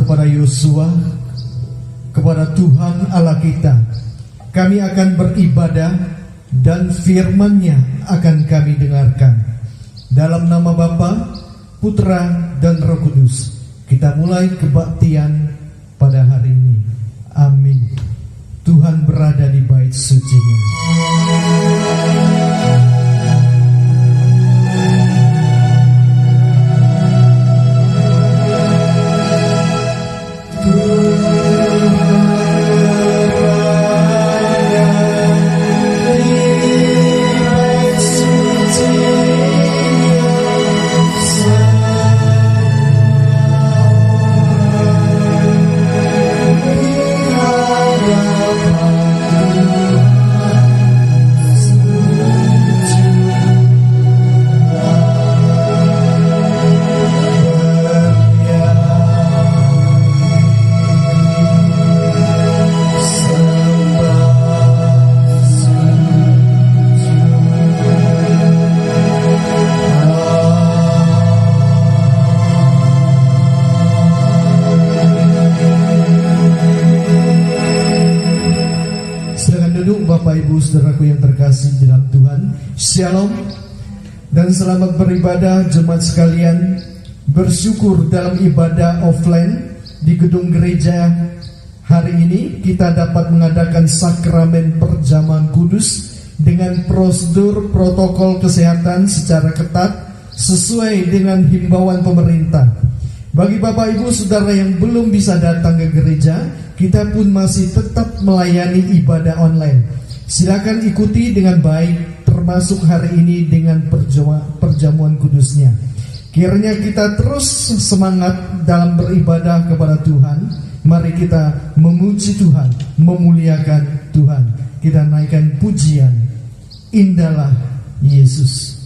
kepada Yosua, kepada Tuhan Allah kita. Kami akan beribadah dan firman-Nya akan kami dengarkan. Dalam nama Bapa, Putra, dan Roh Kudus, kita mulai kebaktian pada hari ini. Amin. Tuhan berada di bait suci-Nya. Bapak Ibu Saudaraku yang terkasih dalam Tuhan, Shalom dan selamat beribadah jemaat sekalian. Bersyukur dalam ibadah offline di gedung gereja hari ini kita dapat mengadakan sakramen perjamuan kudus dengan prosedur protokol kesehatan secara ketat sesuai dengan himbauan pemerintah. Bagi Bapak Ibu Saudara yang belum bisa datang ke gereja, kita pun masih tetap melayani ibadah online. Silakan ikuti dengan baik, termasuk hari ini dengan perjamuan kudusnya. Kiranya kita terus semangat dalam beribadah kepada Tuhan. Mari kita memuji Tuhan, memuliakan Tuhan. Kita naikkan pujian, indahlah Yesus.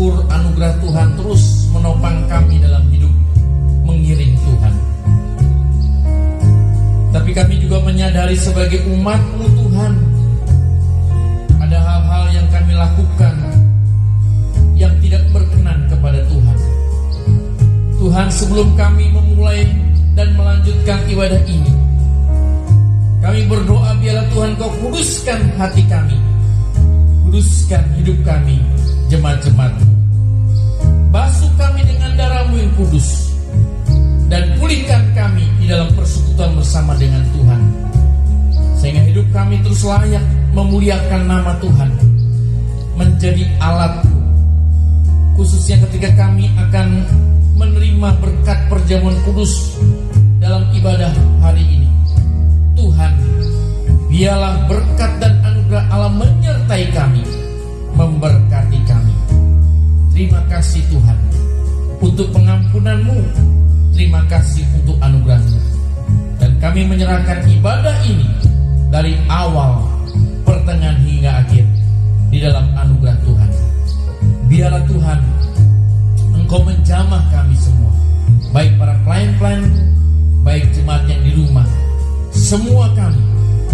bersyukur anugerah Tuhan terus menopang kami dalam hidup mengiring Tuhan. Tapi kami juga menyadari sebagai umat-Mu Tuhan, ada hal-hal yang kami lakukan yang tidak berkenan kepada Tuhan. Tuhan, sebelum kami memulai dan melanjutkan ibadah ini, kami berdoa biarlah Tuhan Kau kuduskan hati kami, kuduskan hidup kami, jemaat-jemaat-Mu. Basuh kami dengan darah-Mu yang kudus, dan pulihkan kami di dalam persekutuan bersama dengan Tuhan, sehingga hidup kami terus layak memuliakan nama Tuhan, menjadi alat, khususnya ketika kami akan menerima berkat perjamuan kudus dalam ibadah hari ini. Tuhan, biarlah berkat dan anugerah Allah menyertai kami, memberkati kami. Terima kasih Tuhan untuk pengampunan-Mu, terima kasih untuk anugerah-Mu. Dan kami menyerahkan ibadah ini dari awal, pertengahan hingga akhir di dalam anugerah Tuhan. Biarlah Tuhan Engkau menjamah kami semua, baik para klien-klien, baik jemaat yang di rumah. Semua kami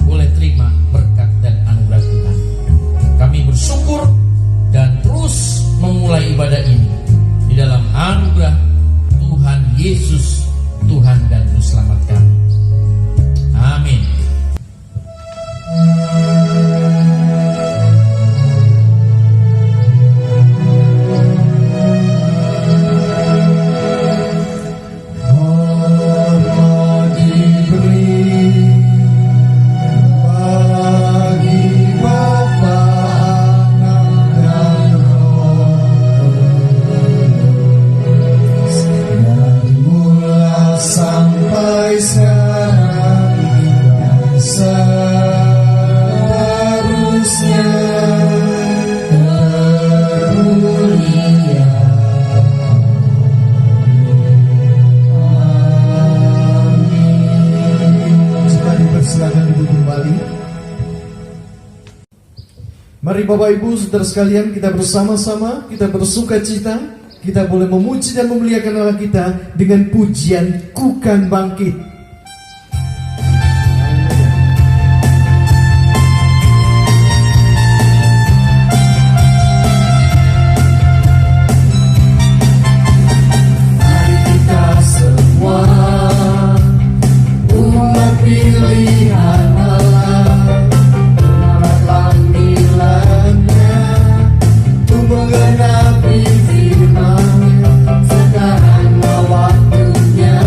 boleh terima berkat dan anugerah Tuhan. Kami bersyukur dan terus memulai ibadah ini di dalam anugerah Tuhan Yesus, Tuhan dan Juru Selamat kami. Amin. Mari Bapak Ibu Saudara sekalian, kita bersama-sama, kita bersuka cita, kita boleh memuji dan memuliakan Allah kita dengan pujian Ku Kan Bangkit. Mari kita semua umat pilihan Allah, menggenapi firman, sekarang waktunya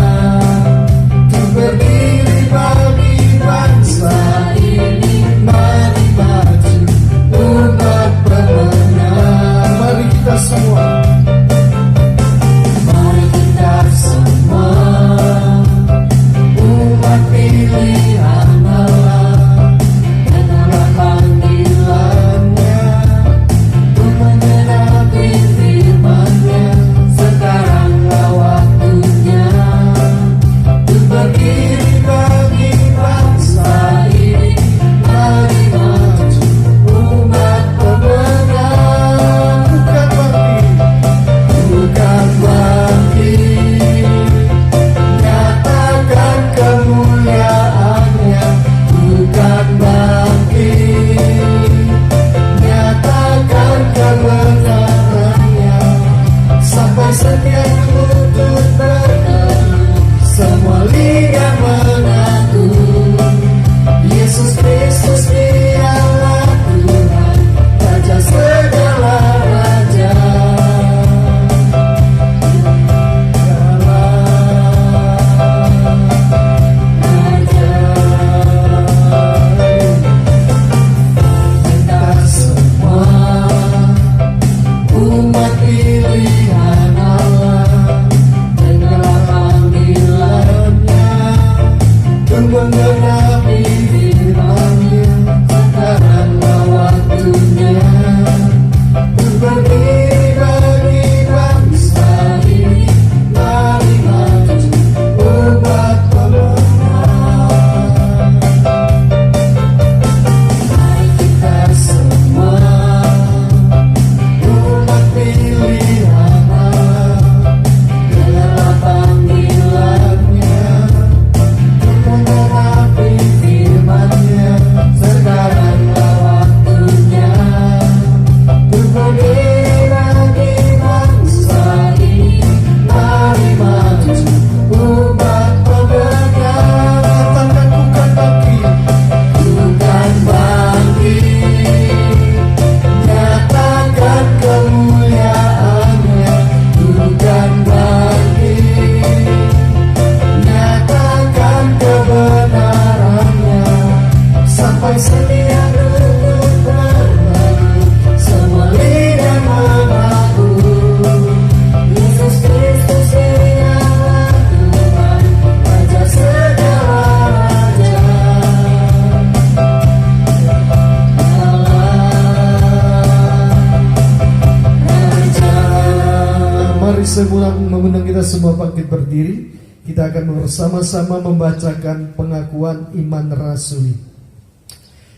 saya mengundang kita semua bangkit berdiri. Kita akan bersama-sama membacakan pengakuan iman rasuli.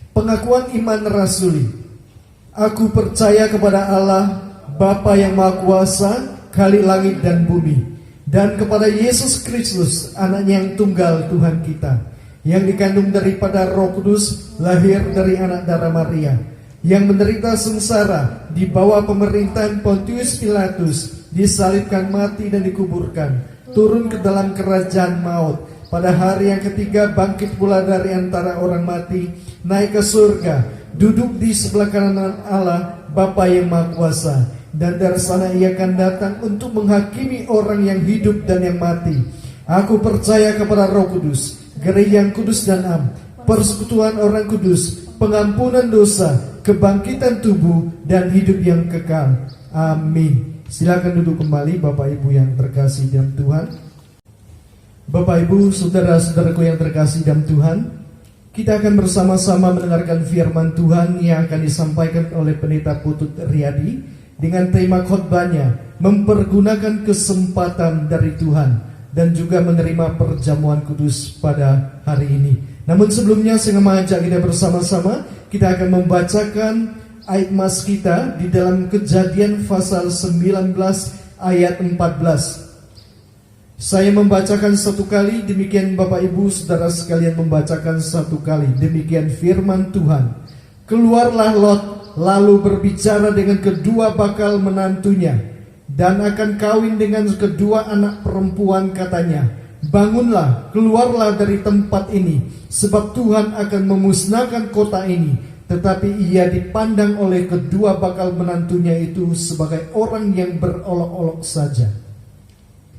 Pengakuan iman rasuli. Aku percaya kepada Allah, Bapa yang Maha Kuasa, Khalik langit dan bumi, dan kepada Yesus Kristus, anaknya yang tunggal Tuhan kita, yang dikandung daripada Roh Kudus, lahir dari anak darah Maria, yang menderita sengsara di bawah pemerintahan Pontius Pilatus, disalibkan, mati dan dikuburkan, turun ke dalam kerajaan maut, pada hari yang ketiga bangkit pula dari antara orang mati, naik ke surga, duduk di sebelah kanan Allah Bapa yang Maha Kuasa, dan dari sana ia akan datang untuk menghakimi orang yang hidup dan yang mati. Aku percaya kepada Roh Kudus, gereja yang kudus dan am, persekutuan orang kudus, pengampunan dosa, kebangkitan tubuh, dan hidup yang kekal. Amin. Silakan duduk kembali Bapak Ibu yang terkasih dalam Tuhan. Bapak Ibu, saudara-saudaraku yang terkasih dalam Tuhan, kita akan bersama-sama mendengarkan firman Tuhan yang akan disampaikan oleh Pendeta Putut Riyadi dengan tema khotbahnya, mempergunakan kesempatan dari Tuhan, dan juga menerima perjamuan kudus pada hari ini. Namun sebelumnya saya mengajak kita bersama-sama, kita akan membacakan ayat mas kita di dalam Kejadian pasal 19 ayat 14. Saya membacakan satu kali, demikian Bapak Ibu Saudara sekalian membacakan satu kali. Demikian firman Tuhan. Keluarlah Lot lalu berbicara dengan kedua bakal menantunya, dan akan kawin dengan kedua anak perempuan, katanya, bangunlah, keluarlah dari tempat ini, sebab Tuhan akan memusnahkan kota ini. Tetapi ia dipandang oleh kedua bakal menantunya itu sebagai orang yang berolok-olok saja.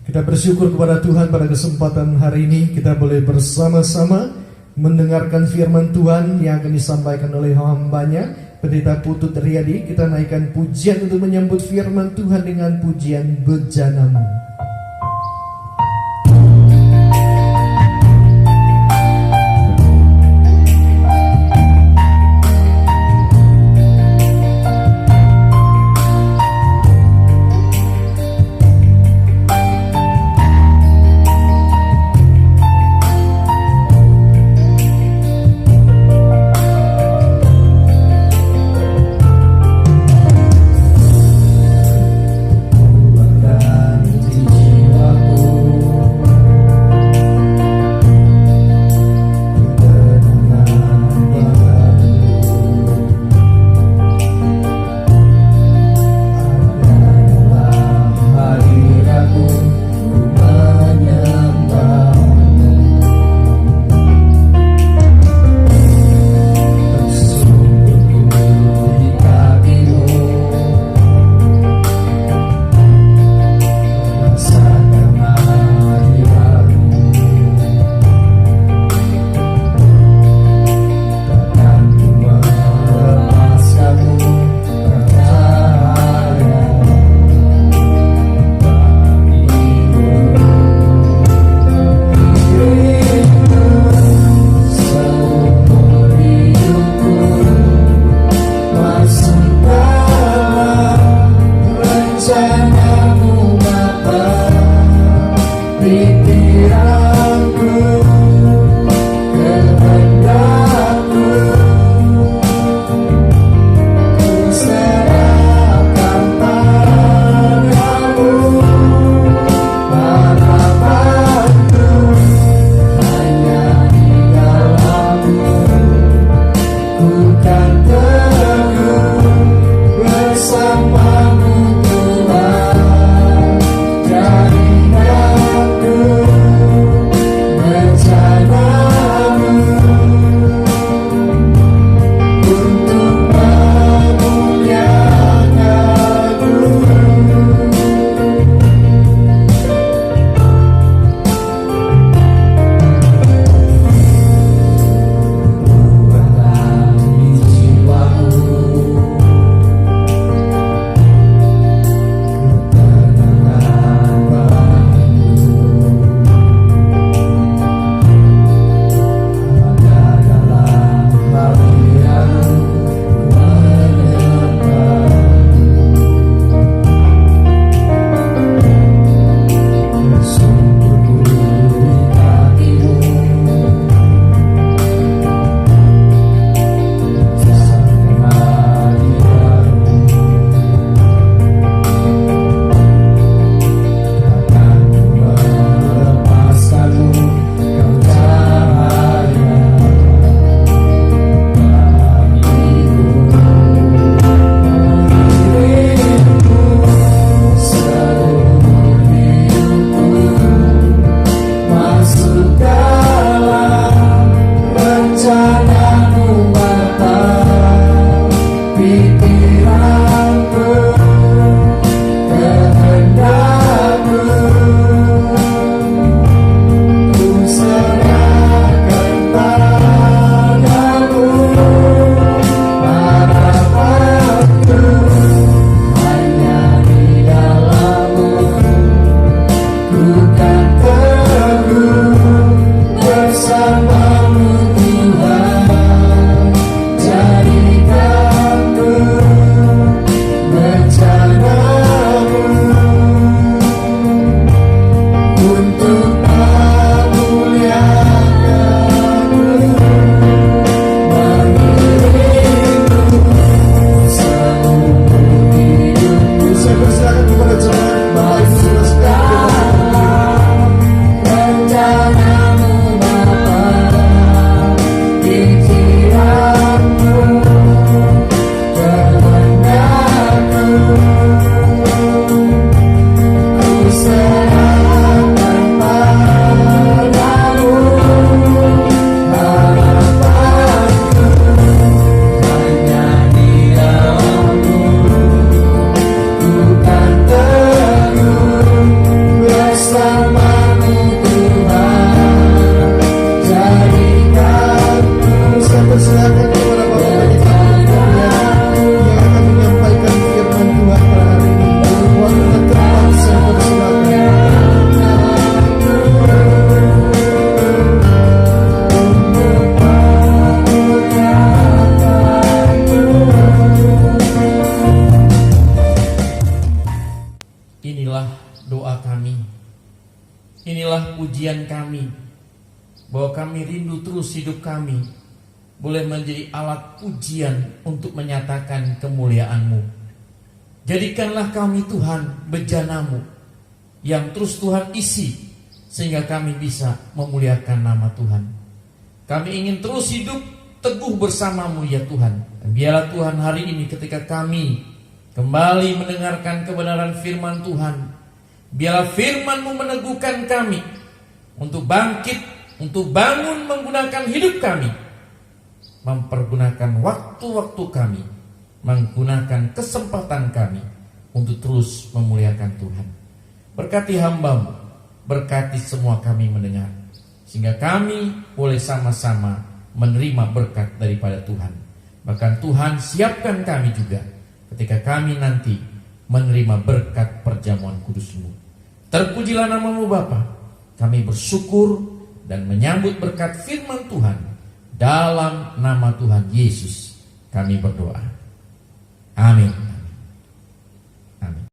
Kita bersyukur kepada Tuhan pada kesempatan hari ini kita boleh bersama-sama mendengarkan firman Tuhan yang akan disampaikan oleh hambanya Pendeta Putut Riyadi. Kita naikkan pujian untuk menyambut firman Tuhan dengan pujian Bejanamu. Berganti inilah pujian kami, bahwa kami rindu terus hidup kami boleh menjadi alat pujian untuk menyatakan kemuliaan-Mu. Jadikanlah kami Tuhan bejana-Mu yang terus Tuhan isi, sehingga kami bisa memuliakan nama Tuhan. Kami ingin terus hidup teguh bersama-Mu ya Tuhan. Dan biarlah Tuhan hari ini ketika kami kembali mendengarkan kebenaran firman Tuhan, biarlah firman-Mu meneguhkan kami untuk bangkit, untuk bangun menggunakan hidup kami, mempergunakan waktu-waktu kami, menggunakan kesempatan kami untuk terus memuliakan Tuhan. Berkati hamba-Mu, berkati semua kami mendengar, sehingga kami boleh sama-sama menerima berkat daripada Tuhan. Bahkan Tuhan siapkan kami juga ketika kami nanti menerima berkat perjamuan kudus-Mu. Terpujilah nama-Mu Bapa. Kami bersyukur dan menyambut berkat firman Tuhan. Dalam nama Tuhan Yesus kami berdoa. Amin. Amin.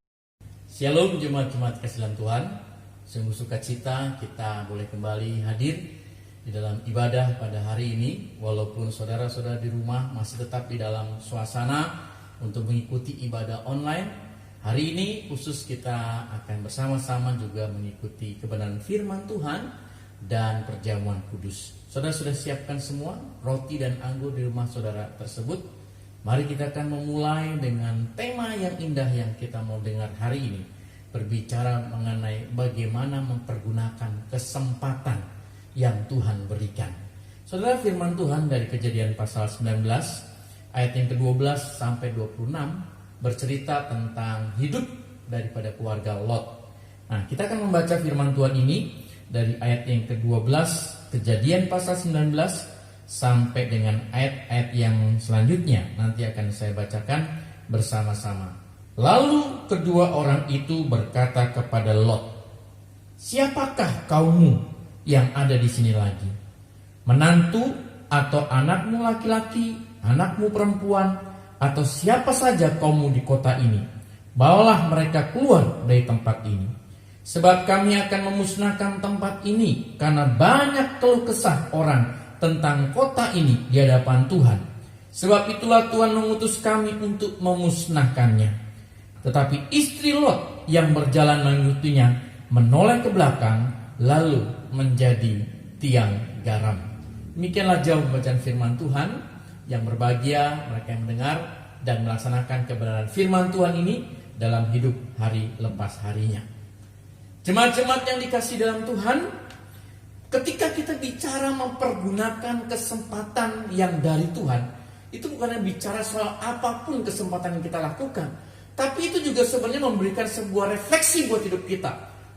Shalom jemaat-jemaat kasih dalam Tuhan. Sungguh sukacita kita boleh kembali hadir di dalam ibadah pada hari ini. Walaupun saudara-saudara di rumah masih tetap di dalam suasana untuk mengikuti ibadah online, hari ini khusus kita akan bersama-sama juga mengikuti kebenaran firman Tuhan dan perjamuan kudus. Saudara sudah siapkan semua roti dan anggur di rumah saudara tersebut? Mari kita akan memulai dengan tema yang indah yang kita mau dengar hari ini. Berbicara mengenai bagaimana mempergunakan kesempatan yang Tuhan berikan. Saudara, firman Tuhan dari Kejadian pasal 19 ayat yang ke-12 sampai 26 bercerita tentang hidup daripada keluarga Lot. Nah, kita akan membaca firman Tuhan ini dari ayat yang ke-12 Kejadian pasal 19 sampai dengan ayat-ayat yang selanjutnya. Nanti akan saya bacakan bersama-sama. Lalu kedua orang itu berkata kepada Lot, "Siapakah kaummu yang ada di sini lagi? Menantu atau anakmu laki-laki, anakmu perempuan, atau siapa saja kaummu di kota ini? Bawalah mereka keluar dari tempat ini. Sebab kami akan memusnahkan tempat ini karena banyak keluh kesah orang tentang kota ini di hadapan Tuhan. Sebab itulah Tuhan mengutus kami untuk memusnahkannya." Tetapi istri Lot yang berjalan mengikutinya menoleh ke belakang lalu menjadi tiang garam. Demikianlah jauh bacaan firman Tuhan. Yang berbahagia mereka yang mendengar dan melaksanakan kebenaran firman Tuhan ini dalam hidup hari lepas harinya. Jemaat-jemaat yang dikasih dalam Tuhan, ketika kita bicara mempergunakan kesempatan yang dari Tuhan, itu bukan bicara soal apapun kesempatan yang kita lakukan, tapi itu juga sebenarnya memberikan sebuah refleksi buat hidup kita.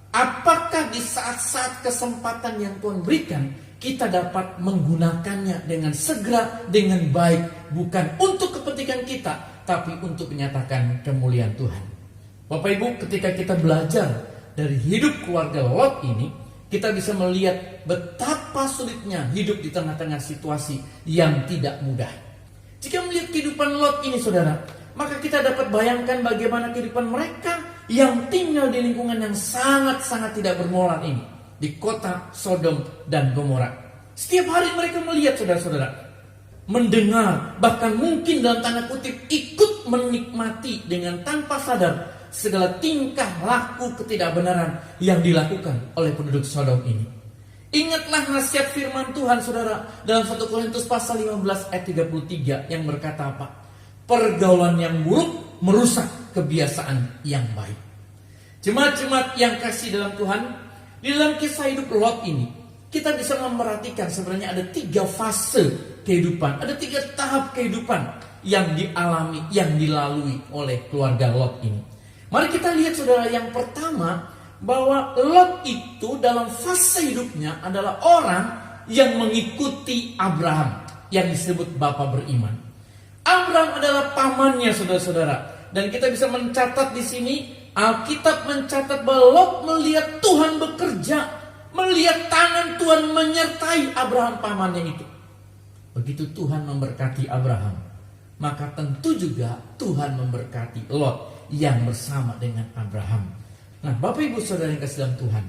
Apakah di saat-saat kesempatan yang Tuhan berikan, kita dapat menggunakannya dengan segera, dengan baik, bukan untuk kepentingan kita, tapi untuk menyatakan kemuliaan Tuhan. Bapak Ibu, ketika kita belajar dari hidup keluarga Lot ini, kita bisa melihat betapa sulitnya hidup di tengah-tengah situasi yang tidak mudah. Jika melihat kehidupan Lot ini, saudara, maka kita dapat bayangkan bagaimana kehidupan mereka yang tinggal di lingkungan yang sangat-sangat tidak bermoral ini, di kota Sodom dan Gomora. Setiap hari mereka melihat, saudara-saudara, mendengar, bahkan mungkin dalam tanda kutip ikut menikmati dengan tanpa sadar segala tingkah laku ketidakbenaran yang dilakukan oleh penduduk Sodom ini. Ingatlah nasihat firman Tuhan, saudara, dalam 1 Korintus pasal 15 ayat 33 yang berkata apa? Pergaulan yang buruk merusak kebiasaan yang baik. Jemaat-jemaat yang kasih dalam Tuhan, di dalam kisah hidup Lot ini, kita bisa memperhatikan sebenarnya ada 3 fase kehidupan, ada 3 tahap kehidupan yang dialami, yang dilalui oleh keluarga Lot ini. Mari kita lihat, saudara, yang pertama, bahwa Lot itu dalam fase hidupnya adalah orang yang mengikuti Abraham, yang disebut bapa beriman. Abraham adalah pamannya, saudara-saudara, dan kita bisa mencatat di sini Alkitab mencatat bahwa Lot melihat Tuhan bekerja, melihat tangan Tuhan menyertai Abraham pamannya itu. Begitu Tuhan memberkati Abraham, maka tentu juga Tuhan memberkati Lot yang bersama dengan Abraham. Nah, Bapak Ibu Saudara yang kasih dalam Tuhan,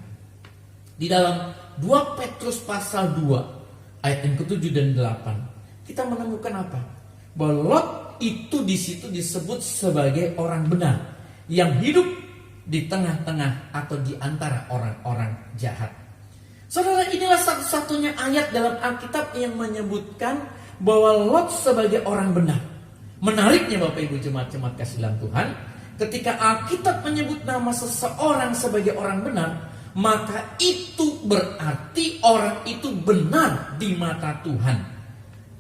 Di dalam 2 Petrus pasal 2 ayat yang ke-7 dan 8 kita menemukan apa? Bahwa Lot itu di situ disebut sebagai orang benar yang hidup di tengah-tengah atau di antara orang-orang jahat. Saudara, inilah satu-satunya ayat dalam Alkitab yang menyebutkan bahwa Lot sebagai orang benar. Menariknya Bapak Ibu jemaat-jemaat kasih dalam Tuhan, ketika Alkitab menyebut nama seseorang sebagai orang benar, maka itu berarti orang itu benar di mata Tuhan.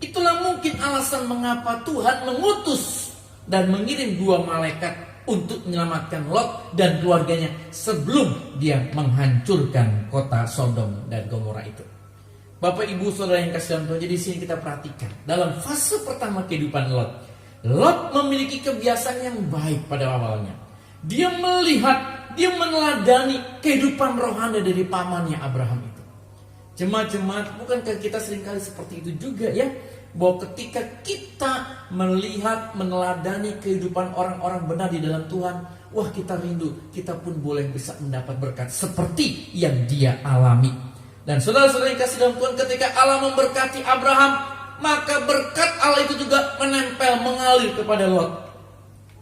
Itulah mungkin alasan mengapa Tuhan mengutus dan mengirim 2 malaikat untuk menyelamatkan Lot dan keluarganya sebelum dia menghancurkan kota Sodom dan Gomora itu. Bapak Ibu Saudara yang kasih dalam Tuhan, jadi di sini kita perhatikan dalam fase pertama kehidupan Lot. Lot memiliki kebiasaan yang baik pada awalnya. Dia melihat, dia meneladani kehidupan rohani dari pamannya Abraham itu. Jemaat-jemaat, bukankah kita seringkali seperti itu juga ya? Bahwa ketika kita melihat, meneladani kehidupan orang-orang benar di dalam Tuhan, wah kita rindu, kita pun boleh bisa mendapat berkat seperti yang dia alami. Dan saudara-saudara yang kasih dalam Tuhan, ketika Allah memberkati Abraham, maka berkat Allah itu juga menempel, mengalir kepada Lot.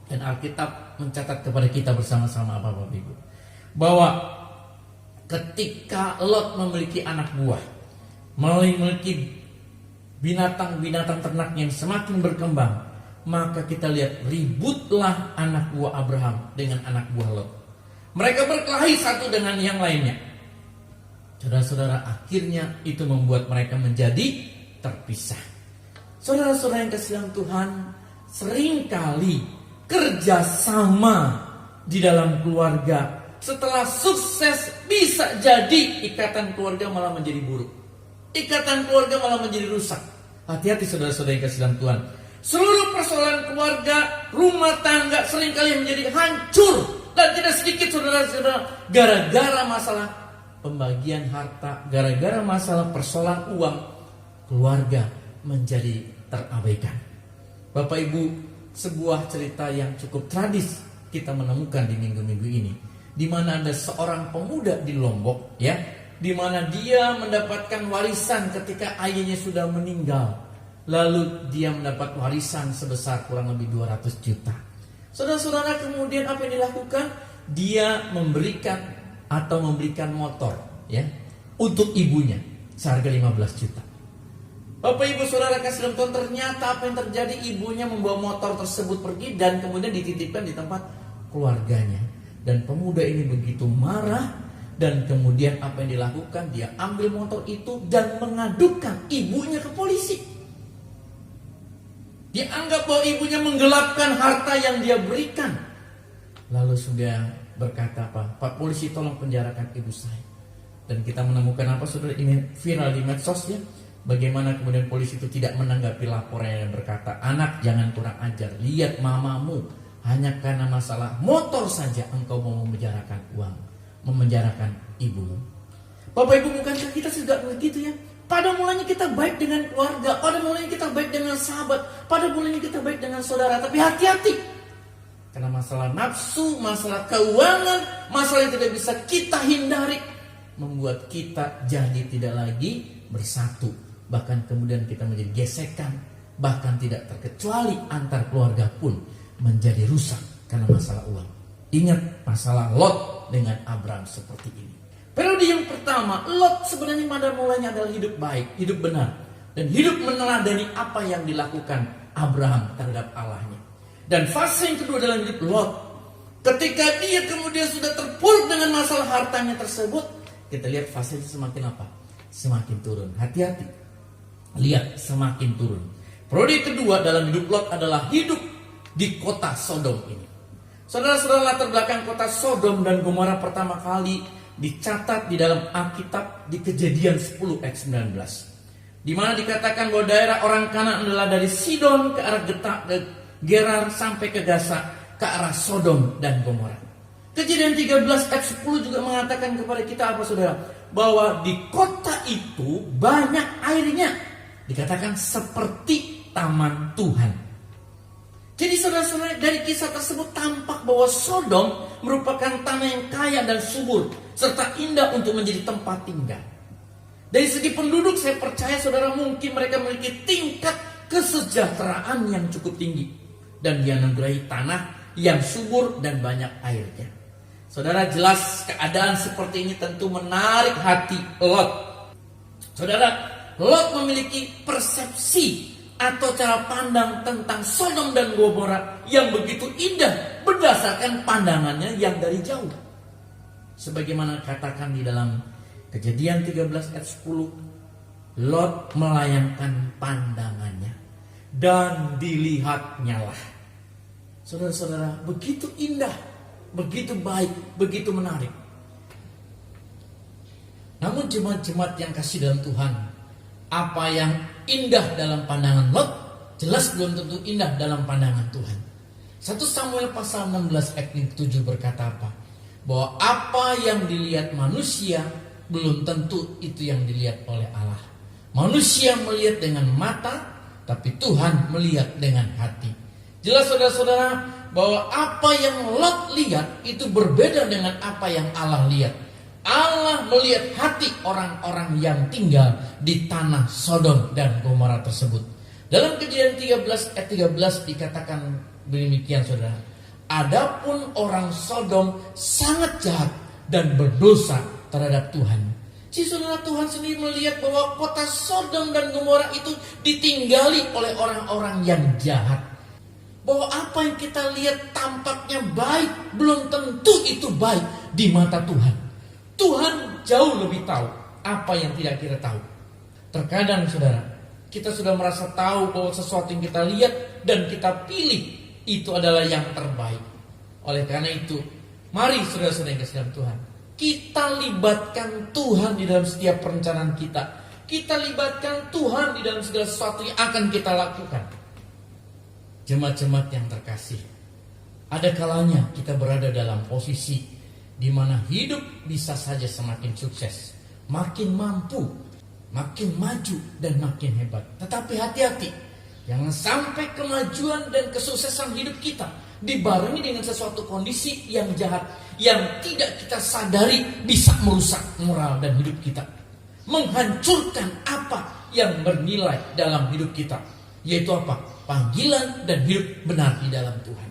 Dan Alkitab mencatat kepada kita bersama-sama apa Bapak Ibu? Bahwa ketika Lot memiliki anak buah, memiliki binatang-binatang ternak yang semakin berkembang, maka kita lihat ributlah anak buah Abraham dengan anak buah Lot. Mereka berkelahi satu dengan yang lainnya. Saudara-saudara, akhirnya itu membuat mereka menjadi terpisah. Saudara-saudara yang kasih dalam Tuhan, seringkali kerjasama di dalam keluarga setelah sukses bisa jadi ikatan keluarga malah menjadi buruk. Ikatan keluarga malah menjadi rusak. Hati-hati saudara-saudara yang kasih dalam Tuhan. Seluruh persoalan keluarga, rumah tangga seringkali menjadi hancur. Dan tidak sedikit saudara-saudara gara-gara masalah pembagian harta, gara-gara masalah persoalan uang, keluarga menjadi terabaikan. Bapak Ibu, sebuah cerita yang cukup tragis kita menemukan di minggu-minggu ini, di mana ada seorang pemuda di Lombok, ya, di mana dia mendapatkan warisan ketika ayahnya sudah meninggal. Lalu dia mendapat warisan sebesar kurang lebih 200 juta. Saudara-saudara, kemudian apa yang dilakukan? Dia memberikan motor, ya, untuk ibunya seharga 15 juta. Bapak Ibu Saudara kasih dalam Tuhan, ternyata apa yang terjadi? Ibunya membawa motor tersebut pergi dan kemudian dititipkan di tempat keluarganya. Dan pemuda ini begitu marah, dan kemudian apa yang dilakukan? Dia ambil motor itu dan mengadukan ibunya ke polisi. Dia anggap bahwa ibunya menggelapkan harta yang dia berikan. Lalu sudah berkata apa? Pak polisi, tolong penjarakan ibu saya. Dan kita menemukan apa saudara? Ini viral di medsos ya. Bagaimana kemudian polisi itu tidak menanggapi laporan yang berkata, anak jangan kurang ajar, lihat mamamu, hanya karena masalah motor saja engkau mau memenjarakan uang, memenjarakan ibumu. Bapak Ibu, bukankah kita juga begitu ya? Pada mulanya kita baik dengan keluarga, pada mulanya kita baik dengan sahabat, pada mulanya kita baik dengan saudara. Tapi hati-hati, karena masalah nafsu, masalah keuangan, masalah yang tidak bisa kita hindari, membuat kita jadi tidak lagi bersatu. Bahkan kemudian kita menjadi gesekan, bahkan tidak terkecuali antar keluarga pun menjadi rusak karena masalah uang. Ingat masalah Lot dengan Abraham seperti ini. Periode yang pertama, Lot sebenarnya pada mulanya adalah hidup baik, hidup benar, dan hidup meneladani apa yang dilakukan Abraham terhadap Allahnya. Dan fase yang kedua dalam hidup Lot, ketika dia kemudian sudah terpuruk dengan masalah hartanya tersebut, kita lihat fase itu semakin apa? Semakin turun. Hati-hati, lihat semakin turun. Periode kedua dalam hidup Lot adalah hidup di kota Sodom ini. Saudara-saudara, latar belakang kota Sodom dan Gomora pertama kali dicatat di dalam Alkitab di Kejadian 10 ayat 19, di mana dikatakan bahwa daerah orang Kanaan adalah dari Sidon ke arah Gerar sampai ke Gaza ke arah Sodom dan Gomora. Kejadian 13 ayat 10 juga mengatakan kepada kita apa saudara? Bahwa di kota itu banyak airnya, dikatakan seperti taman Tuhan. Jadi saudara-saudara, dari kisah tersebut tampak bahwa Sodom merupakan tanah yang kaya dan subur serta indah untuk menjadi tempat tinggal. Dari segi penduduk saya percaya saudara mungkin mereka memiliki tingkat kesejahteraan yang cukup tinggi dan dianugerahi tanah yang subur dan banyak airnya. Saudara, jelas keadaan seperti ini tentu menarik hati Lot. Saudara, Lot memiliki persepsi atau cara pandang tentang Sodom dan Gomora yang begitu indah berdasarkan pandangannya yang dari jauh. Sebagaimana katakan di dalam Kejadian 13 ayat 10, Lot melayangkan pandangannya dan dilihatnya lah. Saudara-saudara, begitu indah, begitu baik, begitu menarik. Namun jemaat-jemaat yang kasih dalam Tuhan, apa yang indah dalam pandangan Lot jelas belum tentu indah dalam pandangan Tuhan. 1 Samuel pasal 16 ayat 7 berkata apa? Bahwa apa yang dilihat manusia belum tentu itu yang dilihat oleh Allah. Manusia melihat dengan mata, tapi Tuhan melihat dengan hati. Jelas saudara-saudara bahwa apa yang Lot lihat itu berbeda dengan apa yang Allah lihat. Allah melihat hati orang-orang yang tinggal di tanah Sodom dan Gomora tersebut. Dalam Kejadian 13 ayat 13 dikatakan demikian saudara. Adapun orang Sodom sangat jahat dan berdosa terhadap Tuhan. Si saudara, Tuhan sendiri melihat bahwa kota Sodom dan Gomora itu ditinggali oleh orang-orang yang jahat. Bahwa apa yang kita lihat tampaknya baik, belum tentu itu baik di mata Tuhan. Tuhan jauh lebih tahu apa yang tidak kita tahu. Terkadang saudara, kita sudah merasa tahu bahwa sesuatu yang kita lihat dan kita pilih itu adalah yang terbaik. Oleh karena itu, mari saudara-saudara yang kasih dalam Tuhan, kita libatkan Tuhan di dalam setiap perencanaan kita. Kita libatkan Tuhan di dalam segala sesuatu yang akan kita lakukan. Jemaat-jemaat yang terkasih, ada kalanya kita berada dalam posisi di mana hidup bisa saja semakin sukses, makin mampu, makin maju dan makin hebat. Tetapi hati-hati, jangan sampai kemajuan dan kesuksesan hidup kita dibarengi dengan sesuatu kondisi yang jahat yang tidak kita sadari bisa merusak moral dan hidup kita, menghancurkan apa yang bernilai dalam hidup kita, yaitu apa? Panggilan dan hidup benar di dalam Tuhan.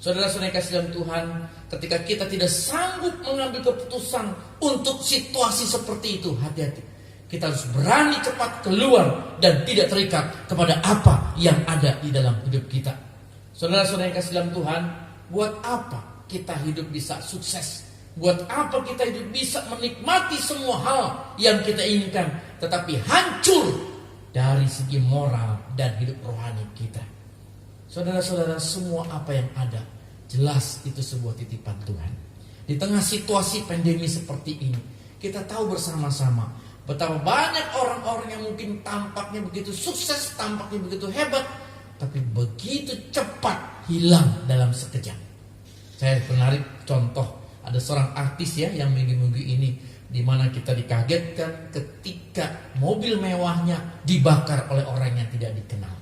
Saudara-saudara yang kasih dalam Tuhan, ketika kita tidak sanggup mengambil keputusan untuk situasi seperti itu, hati-hati. Kita harus berani cepat keluar dan tidak terikat kepada apa yang ada di dalam hidup kita. Saudara-saudara yang kasih dalam Tuhan, buat apa kita hidup bisa sukses? Buat apa kita hidup bisa menikmati semua hal yang kita inginkan, tetapi hancur dari segi moral dan hidup rohani kita? Saudara-saudara, semua apa yang ada jelas itu sebuah titipan Tuhan. Di tengah situasi pandemi seperti ini, kita tahu bersama-sama betapa banyak orang-orang yang mungkin tampaknya begitu sukses, tampaknya begitu hebat, tapi begitu cepat hilang dalam sekejap. Saya menarik contoh, ada seorang artis ya yang minggu-minggu ini di mana kita dikagetkan ketika mobil mewahnya dibakar oleh orang yang tidak dikenal.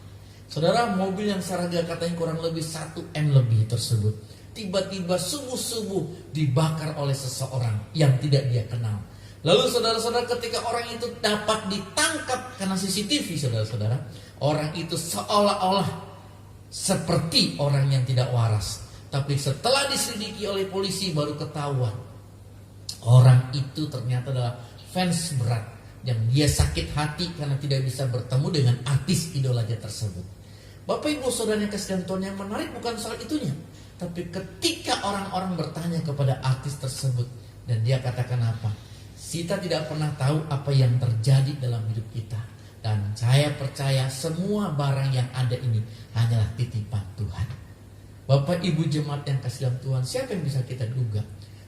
Saudara, mobil yang seharga katanya kurang lebih 1 M lebih tersebut tiba-tiba subuh-subuh dibakar oleh seseorang yang tidak dia kenal. Lalu saudara-saudara, ketika orang itu dapat ditangkap karena CCTV, saudara-saudara, orang itu seolah-olah seperti orang yang tidak waras. Tapi setelah diselidiki oleh polisi baru ketahuan orang itu ternyata adalah fans berat yang dia sakit hati karena tidak bisa bertemu dengan artis idolanya tersebut. Bapak Ibu Saudara yang kasih dalam Tuhan, yang menarik bukan soal itunya, tapi ketika orang-orang bertanya kepada artis tersebut dan dia katakan apa? Kita tidak pernah tahu apa yang terjadi dalam hidup kita. Dan saya percaya semua barang yang ada ini hanyalah titipan Tuhan. Bapak Ibu jemaat yang kasih dalam Tuhan, siapa yang bisa kita duga?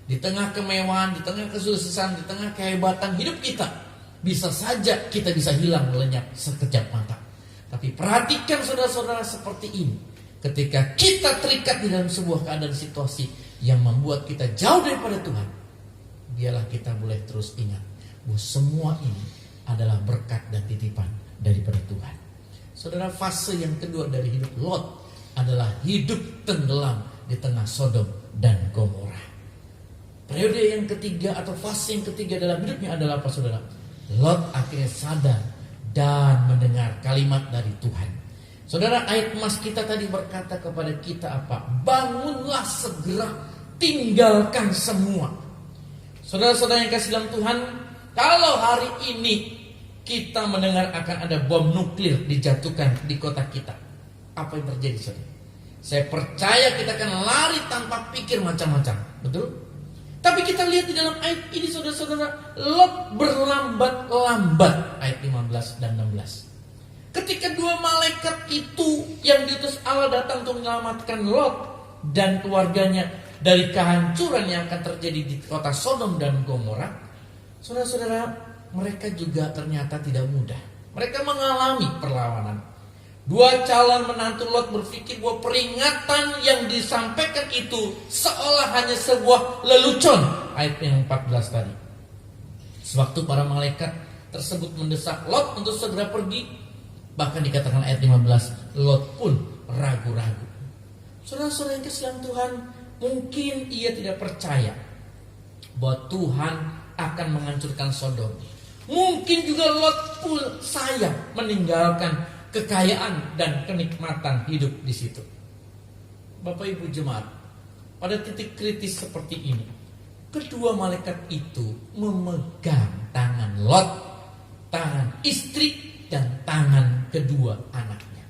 Di tengah kemewahan, di tengah kesuksesan, di tengah kehebatan hidup kita, bisa saja kita bisa hilang lenyap sekejap mata. Tapi perhatikan saudara-saudara seperti ini. Ketika kita terikat di dalam sebuah keadaan situasi yang membuat kita jauh daripada Tuhan, biarlah kita boleh terus ingat bahwa semua ini adalah berkat dan titipan daripada Tuhan. Saudara, fase yang kedua dari hidup Lot adalah hidup tenggelam di tengah Sodom dan Gomora. Periode yang ketiga atau fase yang ketiga dalam hidupnya adalah apa, saudara? Lot akhirnya sadar dan mendengar kalimat dari Tuhan. Saudara, ayat emas kita tadi berkata kepada kita apa? Bangunlah segera, tinggalkan semua. Saudara-saudara yang kasih dalam Tuhan, kalau hari ini kita mendengar akan ada bom nuklir dijatuhkan di kota kita, apa yang terjadi, saudara? Saya percaya kita akan lari tanpa pikir macam-macam, betul? Tapi kita lihat di dalam ayat ini, saudara-saudara, Lot berlambat-lambat, ayat 15 dan 16. Ketika dua malaikat itu yang diutus Allah datang untuk menyelamatkan Lot dan keluarganya dari kehancuran yang akan terjadi di kota Sodom dan Gomora, saudara-saudara, mereka juga ternyata tidak mudah. Mereka mengalami perlawanan. Dua calon menantu Lot berpikir bahwa peringatan yang disampaikan itu seolah hanya sebuah lelucon. Ayat yang 14 tadi. Sewaktu para malaikat tersebut mendesak Lot untuk segera pergi, bahkan dikatakan ayat 15, Lot pun ragu-ragu. Saudara-saudara yang kasih dalam Tuhan, mungkin ia tidak percaya bahwa Tuhan akan menghancurkan Sodom. Mungkin juga Lot pun sayang meninggalkan kekayaan dan kenikmatan hidup di situ. Bapak Ibu jemaat, pada titik kritis seperti ini, kedua malaikat itu memegang tangan Lot, tangan istri dan tangan kedua anaknya.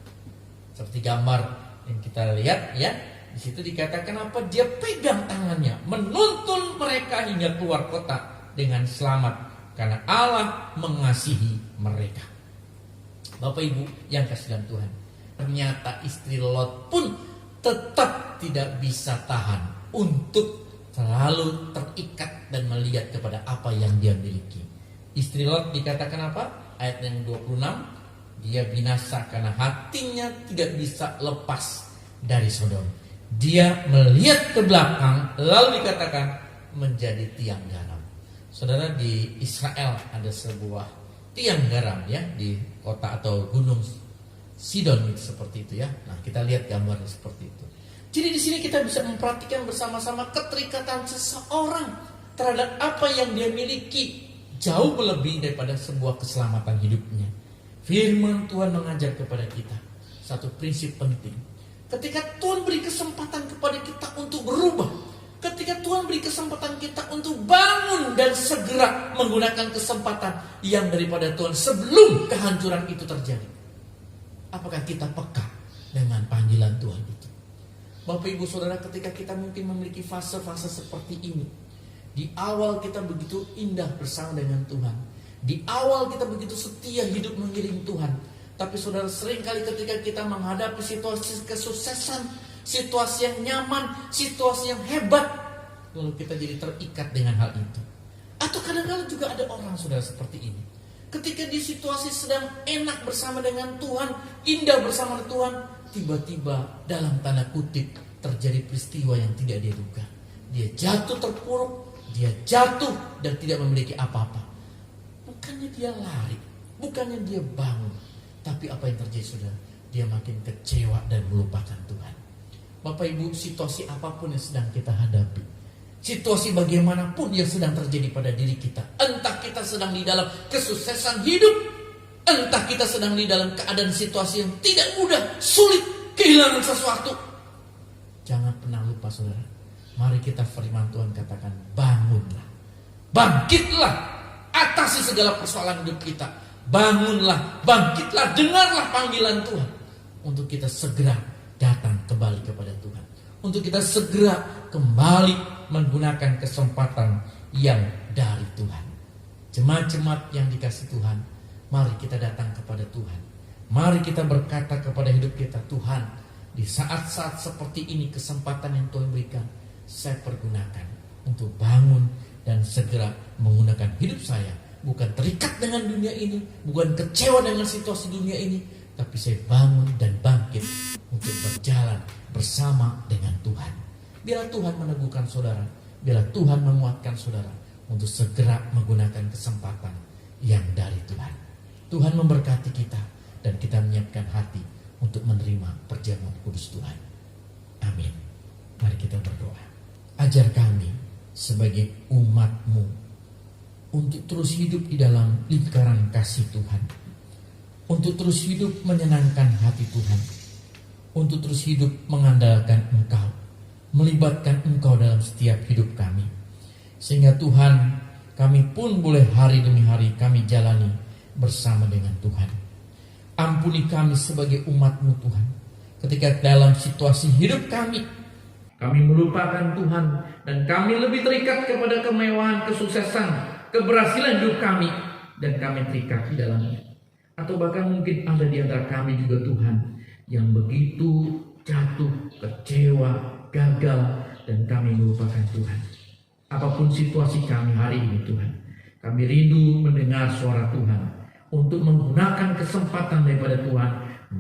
Seperti gambar yang kita lihat ya, di situ dikatakan apa? Dia pegang tangannya, menuntun mereka hingga keluar kota dengan selamat karena Allah mengasihi mereka. Bapak Ibu yang kasih dalam Tuhan, ternyata istri Lot pun tetap tidak bisa tahan untuk terlalu terikat dan melihat kepada apa yang dia miliki. Istri Lot dikatakan apa? Ayat yang 26, dia binasa karena hatinya tidak bisa lepas dari Sodom. Dia melihat ke belakang, lalu dikatakan menjadi tiang garam. Saudara, di Israel ada sebuah tiang garam ya di kota atau gunung Sidon itu seperti itu ya. Nah, kita lihat gambarnya seperti itu. Jadi di sini kita bisa memperhatikan bersama-sama keterikatan seseorang terhadap apa yang dia miliki jauh lebih daripada sebuah keselamatan hidupnya. Firman Tuhan mengajar kepada kita satu prinsip penting. Ketika Tuhan beri kesempatan kepada kita untuk berubah, ketika Tuhan beri kesempatan kita untuk bangun dan segera menggunakan kesempatan yang daripada Tuhan sebelum kehancuran itu terjadi, apakah kita peka dengan panggilan Tuhan itu? Bapak Ibu Saudara, ketika kita mungkin memiliki fase-fase seperti ini, di awal kita begitu indah bersama dengan Tuhan, di awal kita begitu setia hidup mengiring Tuhan, tapi saudara, seringkali ketika kita menghadapi situasi kesuksesan, situasi yang nyaman, situasi yang hebat, lalu kita jadi terikat dengan hal itu. Atau kadang-kadang juga ada orang saudara seperti ini. Ketika di situasi sedang enak bersama dengan Tuhan, indah bersama dengan Tuhan, tiba-tiba dalam tanda kutip terjadi peristiwa yang tidak dia duga. Dia jatuh terpuruk, dia jatuh dan tidak memiliki apa-apa. Bukannya dia lari, bukannya dia bangun, tapi apa yang terjadi saudara? Dia makin kecewa dan melupakan Tuhan. Bapak Ibu, situasi apapun yang sedang kita hadapi, situasi bagaimanapun yang sedang terjadi pada diri kita, entah kita sedang di dalam kesuksesan hidup, entah kita sedang di dalam keadaan situasi yang tidak mudah, sulit, kehilangan sesuatu, jangan pernah lupa saudara. Mari kita firman Tuhan katakan, bangunlah, bangkitlah, atasi segala persoalan hidup kita. Bangunlah, bangkitlah, dengarlah panggilan Tuhan untuk kita segera datang kembali kepada Tuhan, untuk kita segera kembali menggunakan kesempatan yang dari Tuhan. Jemaat-jemaat yang dikasih Tuhan, mari kita datang kepada Tuhan. Mari kita berkata kepada hidup kita, Tuhan, di saat-saat seperti ini kesempatan yang Tuhan berikan, saya pergunakan untuk bangun dan segera menggunakan hidup saya. Bukan terikat dengan dunia ini, bukan kecewa dengan situasi dunia ini, tapi saya bangun dan bangkit untuk berjalan bersama dengan Tuhan. Biarlah Tuhan meneguhkan saudara, biarlah Tuhan menguatkan saudara untuk segera menggunakan kesempatan yang dari Tuhan. Tuhan memberkati kita dan kita menyiapkan hati untuk menerima perjamuan kudus Tuhan. Amin. Mari kita berdoa. Ajar kami sebagai umat-Mu untuk terus hidup di dalam lingkaran kasih Tuhan, untuk terus hidup menyenangkan hati Tuhan, untuk terus hidup mengandalkan Engkau, melibatkan Engkau dalam setiap hidup kami, sehingga Tuhan, kami pun boleh hari demi hari kami jalani bersama dengan Tuhan. Ampuni kami sebagai umat-Mu Tuhan, ketika dalam situasi hidup kami melupakan Tuhan, dan kami lebih terikat kepada kemewahan, kesuksesan, keberhasilan hidup kami, dan kami terikat di dalamnya. Atau bahkan mungkin ada di antara kami juga Tuhan, yang begitu jatuh, kecewa, gagal, dan kami melupakan Tuhan. Apapun situasi kami hari ini Tuhan, kami rindu mendengar suara Tuhan, untuk menggunakan kesempatan daripada Tuhan,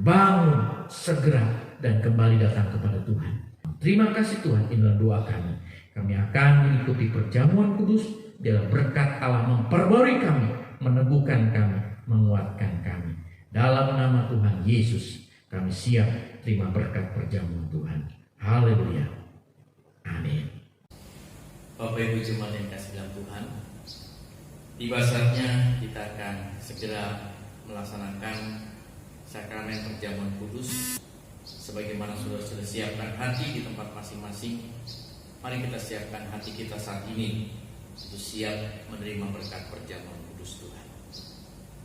bangun segera dan kembali datang kepada Tuhan. Terima kasih Tuhan, inilah doa kami. Kami akan mengikuti perjamuan kudus dalam berkat Allah memperbarui kami, meneguhkan kami, menguatkan kami. Dalam nama Tuhan Yesus, kami siap terima berkat perjamuan Tuhan. Haleluya. Amin. Bapak Ibu jemaat yang kasih dalam Tuhan, tiba saatnya kita akan segera melaksanakan sakramen perjamuan kudus. Sebagaimana sudah siapkan hati di tempat masing-masing, mari kita siapkan hati kita saat ini untuk siap menerima berkat perjamuan kudus Tuhan.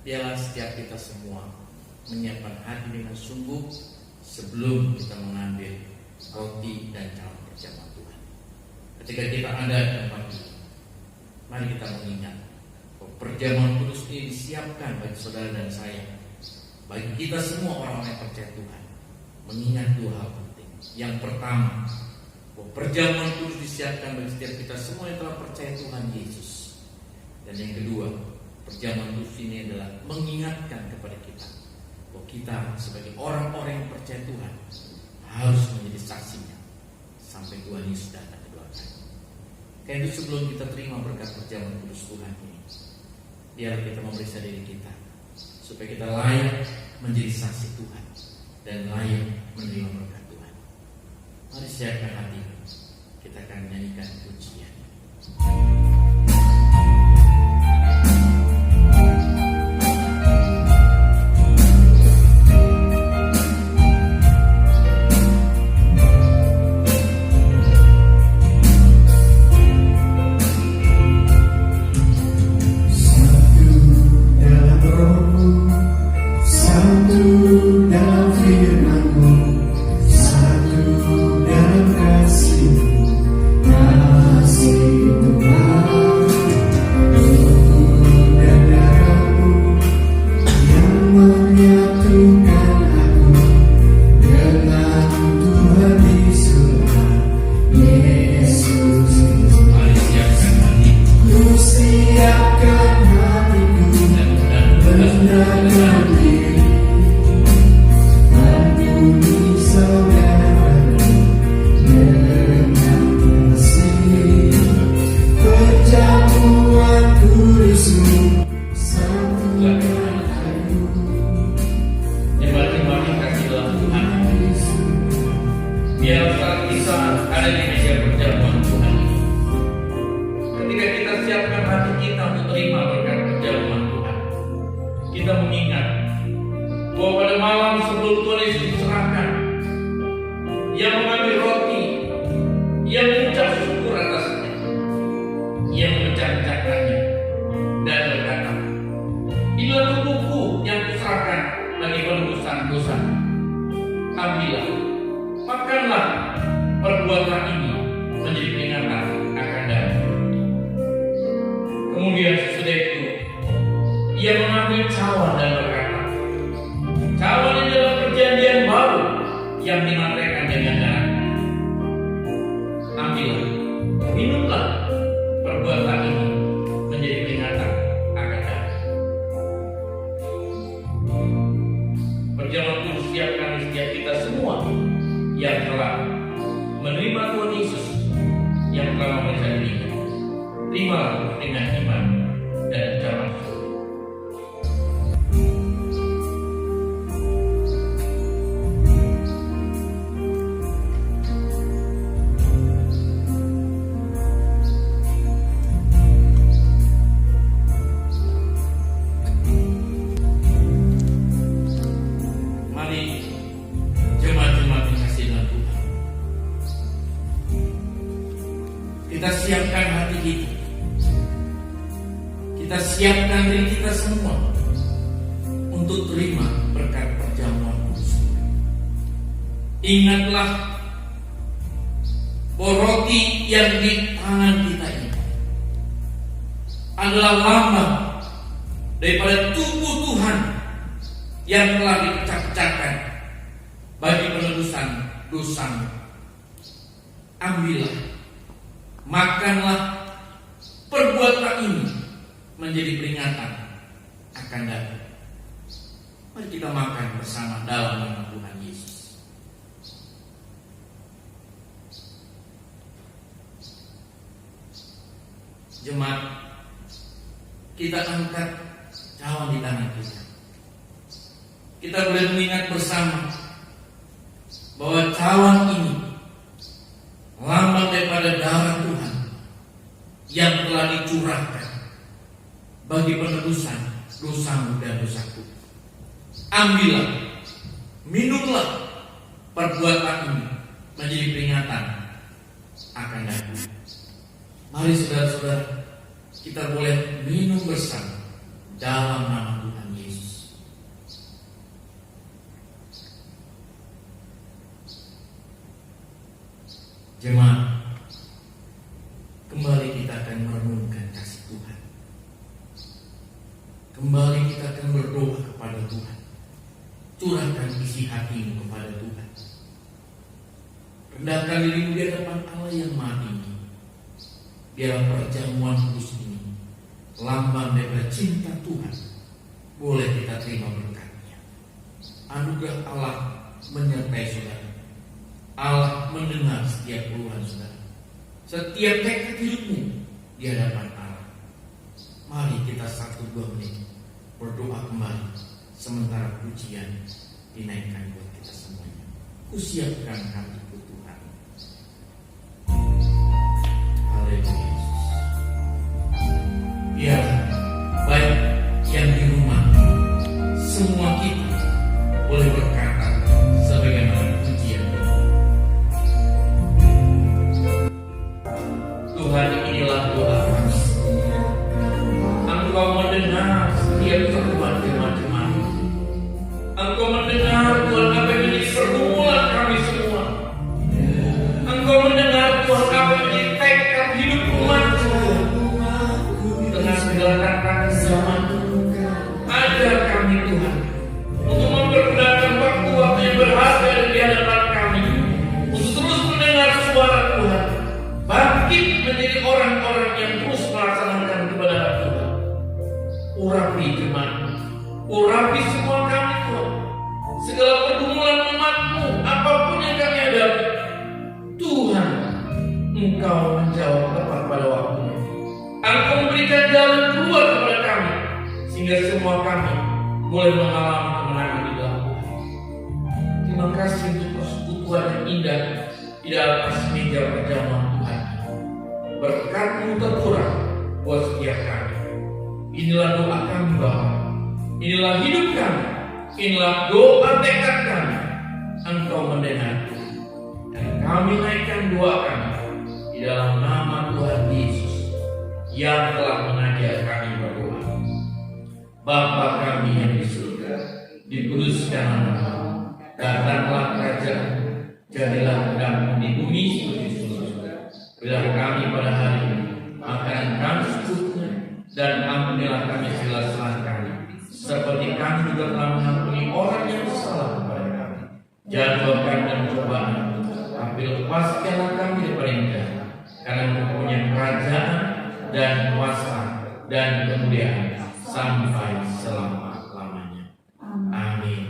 Biarlah setiap kita semua menyiapkan hati dengan sungguh sebelum kita mengambil roti dan calon perjamuan Tuhan. Ketika kita ada di tempat ini, mari kita mengingat bahwa perjamuan kudus ini disiapkan bagi saudara dan saya, bagi kita semua orang-orang yang percaya Tuhan. Mengingat dua hal penting. Yang pertama, bahwa perjamuan kudus disiapkan bagi setiap kita semua yang telah percaya Tuhan Yesus. Dan yang kedua, perjamuan kudus ini adalah mengingatkan kepada kita bahwa kita sebagai orang-orang yang percaya Tuhan harus menjadi saksinya sampai Tuhan Yesus datang kedua kali. Karena itu sebelum kita terima berkat perjamuan kudus Tuhan ini, biar kita memeriksa diri kita supaya kita layak menjadi saksi Tuhan dan layak menerima berkat Tuhan. Mari siapkan hati, kita akan menyanyikan pujian. kita siapkan hati kita. Kita siapkan diri kita semua untuk terima berkat perjamuan kudus. Ingatlah bahwa roti yang di tangan kita ini adalah lambang daripada tubuh Tuhan yang telah dipecah-pecahkan bagi penebusan dosamu. Ambillah, makanlah, perbuatan ini menjadi peringatan akan datang. Mari kita makan bersama dalam nama Tuhan Yesus. Jemaat, kita angkat cawan di tangan kita. Kita boleh mengingat bersama bahwa cawan ini lambang daripada darah Tuhan yang telah dicurahkan bagi penebusan dosamu dan dosaku. Ambillah, minumlah, perbuatan ini menjadi peringatan akan datang. Mari saudara-saudara, kita boleh minum bersama dalam nama Tuhan Yesus. Jemaat, kembali kita akan merenungkan kasih Tuhan. Kembali kita akan berdoa kepada Tuhan. Curahkan isi hatimu kepada Tuhan. Rendahkan dirimu di hadapan Allah yang Maha Tinggi. Biarlah perjamuan kudus ini, lambang daripada cinta Tuhan, boleh kita terima berkatnya. Anugerah Allah menyertai saudara. Allah mendengar setiap keluhan saudara, setiap tekad hidupmu di hadapan Allah. Mari kita 1-2 menit berdoa kembali sementara pujian dinaikkan buat kita semuanya. Kusiapkan hatiku Tuhan. Haleluya. Biar baik yang di rumah, semua kita boleh berkata sebagaimana pujian. Tuhan, inilah doa kami. Engkau mendengar setiap seruan jemaat-jemaat. Engkau mendengar Tuhan apa yang menjadi pergumulan kami semua. Engkau mendengar Tuhan apa yang menjadi tekad hidup umat-Mu. Dengan segala tantangan zaman, ajar kami Tuhan untuk mempergunakan waktu-waktu yang berharga di hadapan kami untuk terus mendengar suara Tuhan. Bangkit menjadi orang-orang yang terus melaksanakan kebenaran Tuhan. Urapi jemaat, urapi semua kami Tuhan. Segala pergumulan umat-Mu, apapun yang kami hadapi, Tuhan, Engkau menjawab tepat pada waktunya. Engkau memberikan jalan keluar kepada kami, sehingga semua kami boleh mengalami kemenangan di dalam Tuhan. Terima kasih untuk persekutuan yang indah di dalam meja perjamuan Tuhan. Berkat-Mu tercurah buat setiap kami. Inilah doa kami Bapa. Inilah hidup kami. Inilah doa tekad kami. Engkau mendengar dan kami naikkan doa kami di dalam nama Tuhan Yesus yang telah mengajar kami berdoa. Bapa kami yang di surga, dikuduskan nama-Mu. Datanglah kerajaan, jadilah kehendak-Mu di bumi seperti di surga. Berilah kami pada hari ini makanan kami secukupnya, dan ampunilah kami segala kesalahan kami, seperti kami juga telah mengampuni orang yang bersalah kepada kami. Jangan bawa kami dalam cobaan, tapi lepaskanlah kami daripada yang jahat. Karena Engkau punya kerajaan dan kuasa dan kemuliaan sampai selama-lamanya. Amin.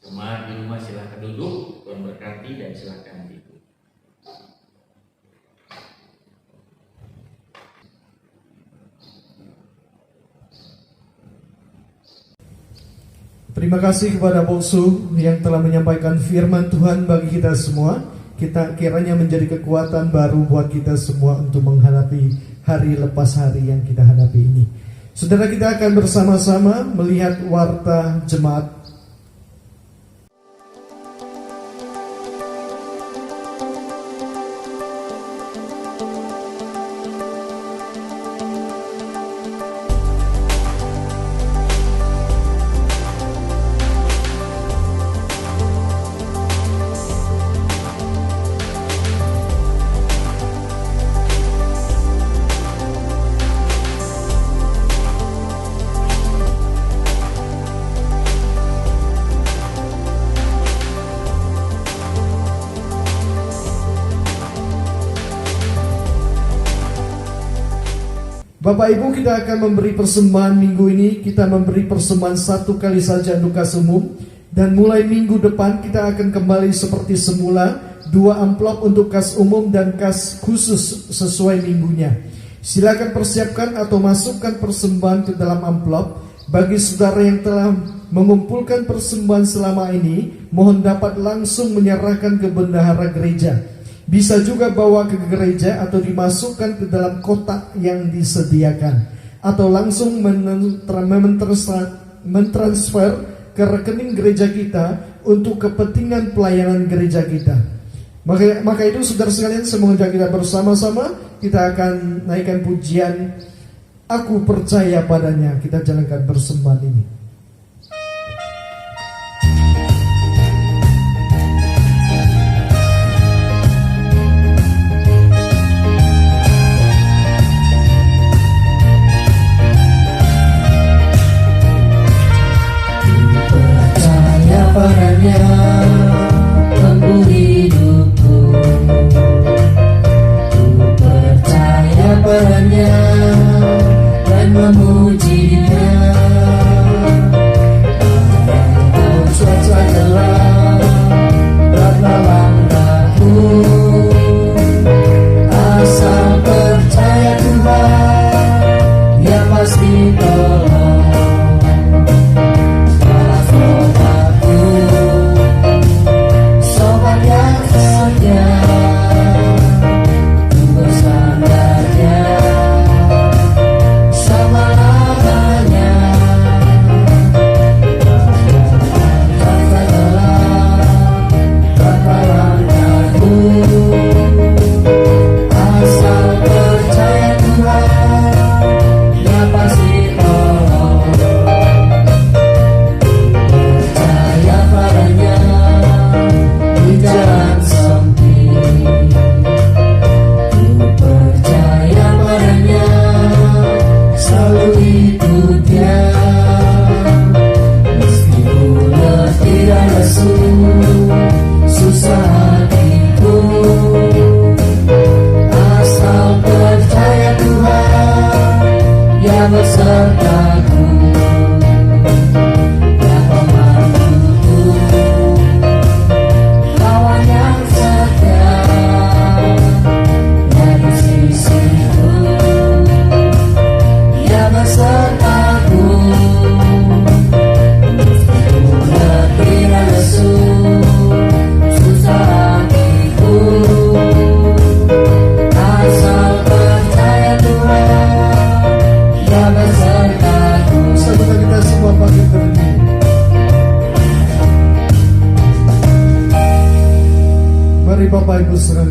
Jemaat di rumah silakan duduk, Tuhan berkati dan silakan duduk. Terima kasih kepada Boksu yang telah menyampaikan firman Tuhan bagi kita semua. Kita kiranya menjadi kekuatan baru buat kita semua untuk menghadapi hari lepas hari yang kita hadapi ini. Saudara, kita akan bersama-sama melihat warta jemaat. Bapak Ibu, kita akan memberi persembahan minggu ini. Kita memberi persembahan 1 kali saja untuk kas umum. Dan mulai minggu depan kita akan kembali seperti semula, 2 amplop untuk kas umum dan kas khusus sesuai minggunya. Silakan persiapkan atau masukkan persembahan ke dalam amplop. Bagi saudara yang telah mengumpulkan persembahan selama ini, mohon dapat langsung menyerahkan ke bendahara gereja. Bisa juga bawa ke gereja atau dimasukkan ke dalam kotak yang disediakan, atau langsung mentransfer ke rekening gereja kita untuk kepentingan pelayanan gereja kita. Maka itu saudara sekalian, semoga kita bersama-sama kita akan naikkan pujian Aku Percaya Padanya. Kita jalankan persembahan ini. Padanya lembu hidupku, ku percaya padanya dan memujinya. Walau cuaca gelap beratlah langkahku, asal percaya Tuhan, Dia pasti tolong.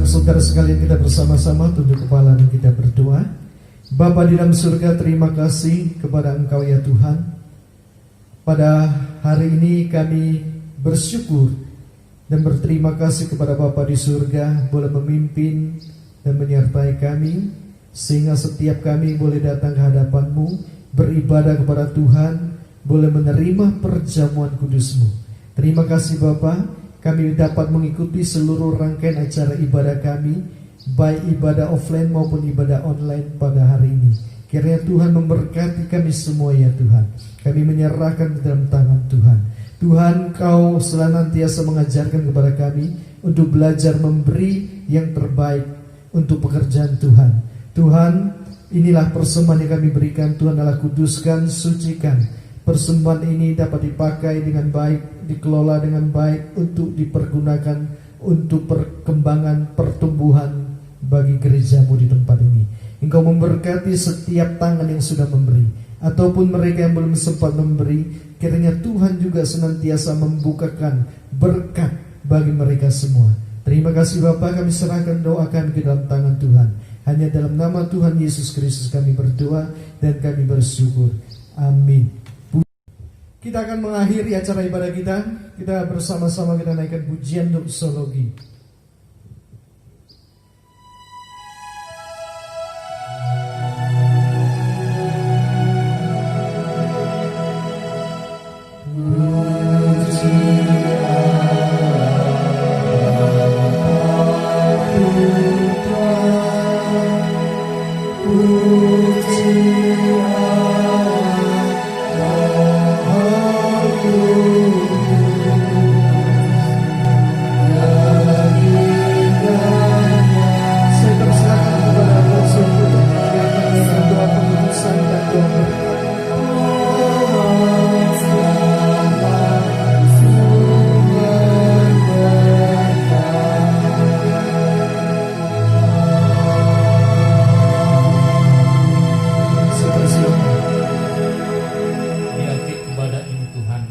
Saudara sekalian, kita bersama-sama tunduk kepala dan kita berdoa. Bapa di dalam surga, terima kasih kepada Engkau ya Tuhan. Pada hari ini kami bersyukur dan berterima kasih kepada Bapa di surga boleh memimpin dan menyertai kami, sehingga setiap kami boleh datang ke hadapan-Mu, beribadah kepada Tuhan, boleh menerima perjamuan kudus-Mu. Terima kasih Bapa, kami dapat mengikuti seluruh rangkaian acara ibadah kami, baik ibadah offline maupun ibadah online pada hari ini. Kiranya Tuhan memberkati kami semua ya Tuhan. Kami menyerahkan di dalam tangan Tuhan. Tuhan, Kau senantiasa mengajarkan kepada kami untuk belajar memberi yang terbaik untuk pekerjaan Tuhan. Tuhan, inilah persembahan yang kami berikan. Tuhan Allah, kuduskan, sucikan. Persembahan ini dapat dipakai dengan baik, dikelola dengan baik untuk dipergunakan untuk perkembangan pertumbuhan bagi gereja-Mu di tempat ini. Engkau memberkati setiap tangan yang sudah memberi, ataupun mereka yang belum sempat memberi. Kiranya Tuhan juga senantiasa membukakan berkat bagi mereka semua. Terima kasih Bapa, kami serahkan doa kami ke dalam tangan Tuhan. Hanya dalam nama Tuhan Yesus Kristus kami berdoa dan kami bersyukur. Amin. Kita akan mengakhiri acara ibadah kita. Kita bersama-sama kita naikkan pujian doksologi. Puji Tuhan berkati. Di akhir ibadah ini Tuhan,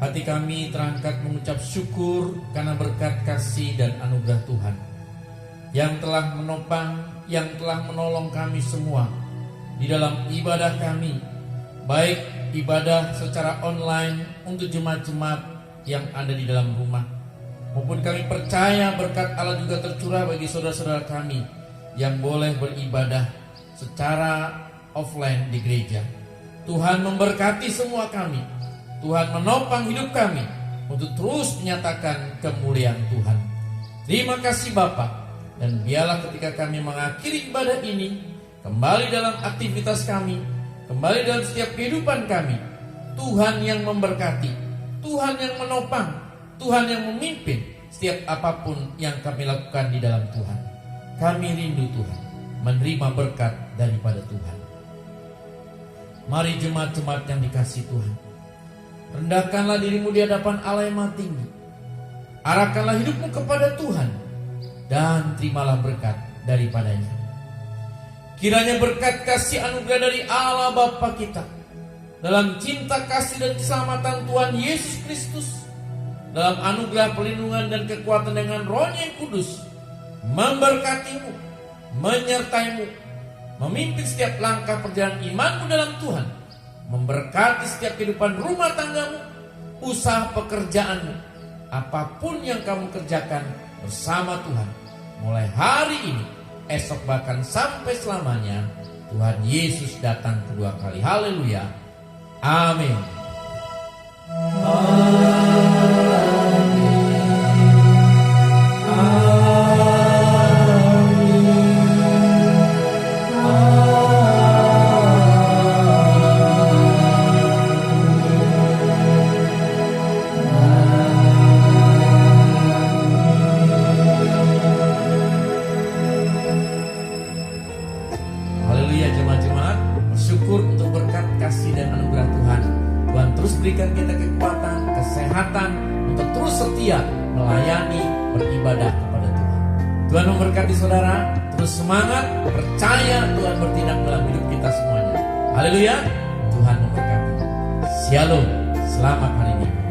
hati kami terangkat mengucap syukur karena berkat kasih dan anugerah Tuhan yang telah menopang, yang telah menolong kami semua di dalam ibadah kami, baik ibadah secara online untuk jemaat-jemaat yang ada di dalam rumah, maupun kami percaya berkat Allah juga tercurah bagi saudara-saudara kami yang boleh beribadah secara offline di gereja. Tuhan memberkati semua kami, Tuhan menopang hidup kami untuk terus menyatakan kemuliaan Tuhan. Terima kasih Bapa. Dan biarlah ketika kami mengakhiri ibadah ini, kembali dalam aktivitas kami, kembali dalam setiap kehidupan kami, Tuhan yang memberkati, Tuhan yang menopang, Tuhan yang memimpin setiap apapun yang kami lakukan di dalam Tuhan. Kami rindu Tuhan menerima berkat daripada Tuhan. Mari jemaat-jemaat yang dikasihi Tuhan, rendahkanlah dirimu di hadapan Allah yang Maha Tinggi. Arahkanlah hidupmu kepada Tuhan dan terimalah berkat daripadanya. Kiranya berkat kasih anugerah dari Allah Bapa kita, dalam cinta kasih dan keselamatan Tuhan Yesus Kristus, dalam anugerah perlindungan dan kekuatan dengan Roh-Nya yang kudus, memberkatimu, menyertaimu, memimpin setiap langkah perjalanan imanmu dalam Tuhan, memberkati setiap kehidupan rumah tanggamu, usaha pekerjaanmu, apapun yang kamu kerjakan bersama Tuhan, mulai hari ini, esok bahkan sampai selamanya. Tuhan Yesus datang kedua kali. Haleluya. Amin. Haleluya jemaat-jemaat, bersyukur untuk berkat kasih dan anugerah Tuhan. Tuhan terus berikan kita kekuatan, kesehatan untuk terus setia melayani, beribadah kepada Tuhan. Tuhan memberkati saudara, terus semangat, percaya Tuhan bertindak dalam hidup kita semuanya. Haleluya, Tuhan memberkati. Shalom, selamat hari Minggu.